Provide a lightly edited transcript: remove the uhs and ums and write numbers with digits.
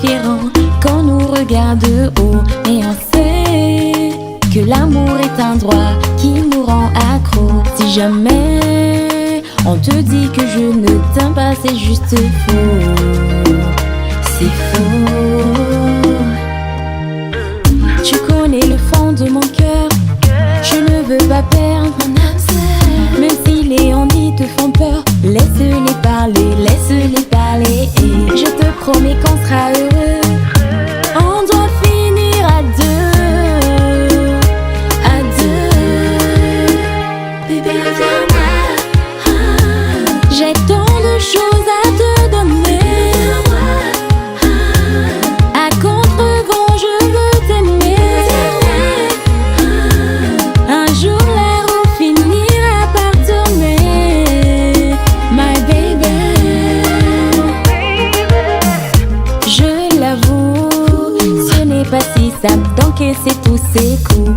différent quand on nous regarde de haut. Et on sait que l'amour est un droit qui nous rend accro. Si jamais on te dit que je ne t'aime pas, c'est juste faux. C'est faux. Tu connais le fond de mon cœur, je ne veux pas perdre mon âme sœur. Même si les on-dit te font peur, laisse-les parler, laisse-les parler. Et je te promets qu'on sera heureux. On doit finir à deux, à deux. Bébé, viens. J'ai tant de choses à te donner. À contre-vent, je veux t'aimer. Un jour la roue finira par tourner, my baby. Je l'avoue, ce n'est pas si simple d'encaisser tous ces coups.